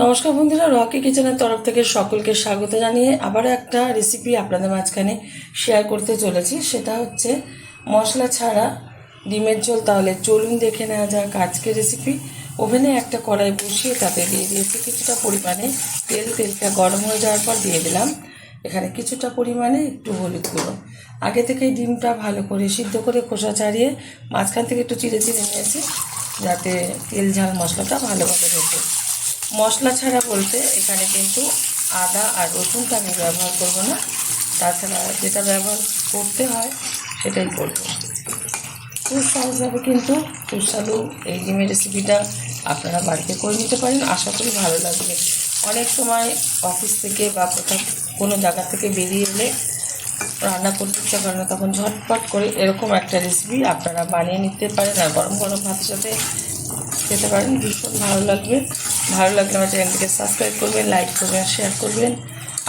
নমস্কার বন্ধুরা, রকি কিচেনের তরফ থেকে সকলকে স্বাগত জানিয়ে আবার একটা রেসিপি আপনাদের মাঝখানে শেয়ার করতে চলেছি। সেটা হচ্ছে মশলা ছাড়া ডিমের ঝোল। তাহলে চলুন দেখে নেওয়া যাক আজকের রেসিপি। ওভেনে একটা কড়াই বসিয়ে তাতে দিয়ে দিয়েছি কিছুটা পরিমাণে তেল। তেলটা গরম হয়ে যাওয়ার পর দিয়ে দিলাম এখানে কিছুটা পরিমাণে একটু হলুদ গুঁড়ো। আগে থেকেই ডিমটা ভালো করে সিদ্ধ করে খোসা ছাড়িয়ে মাঝখান থেকে একটু চিড়ে চিড়ে নিয়েছি, যাতে তেল ঝাল মশলাটা ভালোভাবে ঢোকে। মশলা ছাড়া বলতে এখানে কিন্তু আদা আর রসুনটা আমি ব্যবহার করব না, তাছাড়া যেটা ব্যবহার করতে হয় সেটাই করব। খুব সহজভাবে কিন্তু সুস্বাদু এই ডিমের রেসিপিটা আপনারা বাড়িতে করে নিতে পারেন। আশা করি ভালো লাগবে। অনেক সময় অফিস থেকে বা কোথাও কোনো জায়গা থেকে বেরিয়ে এলে রান্না করতে ইচ্ছা করে না, তখন ঝটপট করে এরকম একটা রেসিপি আপনারা বানিয়ে নিতে পারেন আর গরম গরম ভাতের সাথে খেতে পারেন। ভীষণ ভালো লাগবে। ভালো লাগলে আমার চ্যানেলটিকে সাবস্ক্রাইব করবেন, লাইক করবেন, শেয়ার করবেন।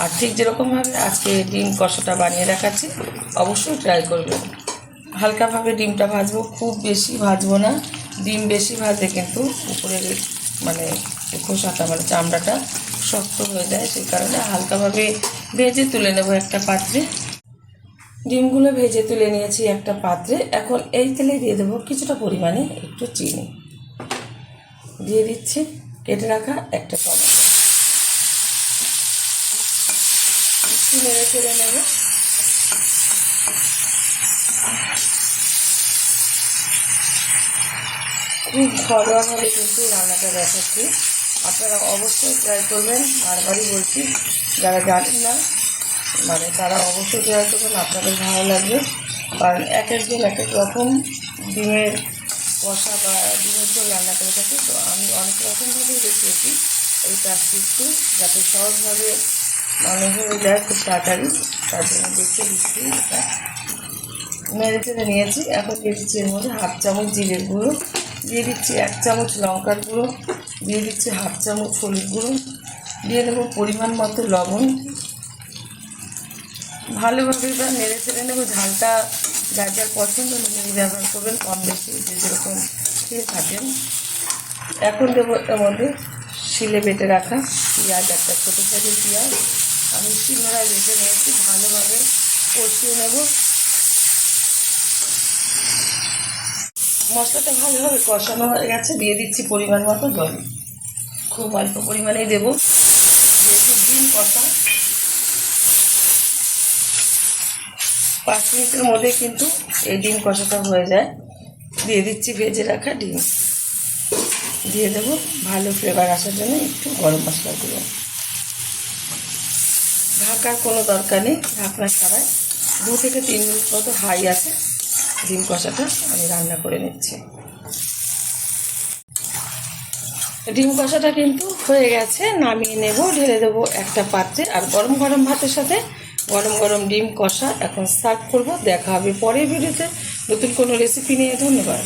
আর ঠিক যেরকমভাবে আজকে ডিম কষাটা বানিয়ে রাখাচ্ছি অবশ্যই ট্রাই করবেন। হালকাভাবে ডিমটা ভাজবো, খুব বেশি ভাজবো না। ডিম বেশি ভাজলে কিন্তু উপরের মানে খোসাটা মানে চামড়াটা শক্ত হয়ে যায়, সেই কারণে হালকাভাবে ভেজে তুলে নেব একটা পাত্রে। ডিমগুলো ভেজে তুলে নিয়েছি একটা পাত্রে। এখন এই তেলে দিয়ে দেবো কিছুটা পরিমাণে একটু চিনি, দিয়ে দিচ্ছি কেটে রাখা একটা টমেটো। একটু নেড়ে চেড়ে নেব। খুব ঘরোয়াভাবে কিন্তু রান্নাটা দেখাচ্ছি, আপনারা অবশ্যই ট্রাই করবেন। বারবারই বলছি, যারা জানেন না মানে তারা অবশ্যই ট্রাই করবেন, আপনাদের ভালো লাগবে। কারণ এক একজন এক এক রকম ডিমের কষা বা ডিমের ঝোল রান্না করে থাকি, তো আমি অনেক রকমভাবেই দেখিয়েছি এইটা একটু যাতে সহজভাবে মানে হয়ে যায় খুব তাড়াতাড়ি, তার জন্য দেখে দিচ্ছি। এটা নেড়ে চেড়ে নিয়েছি। এখন দিয়ে দিচ্ছি এর মধ্যে হাফ চামচ জিরের গুঁড়ো, দিয়ে দিচ্ছি 1 চামচ লঙ্কার গুঁড়ো, দিয়ে দিচ্ছি হাফ চামচ হলুদ গুঁড়ো, দিয়ে দেবো পরিমাণ মতো লবণ। ভালোভাবে এবার নেড়ে চেড়ে নেবো। ঝালটা যার যার পছন্দ অনুযায়ী ব্যবহার করবেন, কম বেশি যে যেরকম খেয়ে থাকেন। এখন দেবো এর মধ্যে শিলে বেটে রাখা পেঁয়াজ, একটা ছোটো সাইজের পেঁয়াজ আমি শিলনোড়ায় বেটে নিয়েছি। ভালোভাবে কষিয়ে নেব। মশলাটা ভালোভাবে কষানো হয়ে গেছে, দিয়ে দিচ্ছি পরিমাণ মতো জল। খুব অল্প পরিমাণেই দেবো, যেহেতু ডিম কষা। 5 মিনিটের মধ্যে কিন্তু এই ডিম কষাটা হয়ে যায়। দিয়ে দিচ্ছি ভেজে রাখা ডিম, দিয়ে দেবো ভালো ফ্লেভার আসার জন্য একটু গরম মশলা গুঁড়ো। ঢাকার কোনো দরকার নেই, ঢাকনা ছাড়াই 2 থেকে 3 মিনিট মতো হাই আছে ডিম কষাটা আমি রান্না করে নিচ্ছি। ডিম কষাটা কিন্তু হয়ে গেছে, নামিয়ে নেব। ঢেলে দেবো একটা পাত্রে। আর গরম গরম ভাতের সাথে গরম গরম ডিম কষা এখন সার্ভ করব। দেখা হবে পরের ভিডিওতে নতুন কোনো রেসিপি নিয়ে। ধন্যবাদ।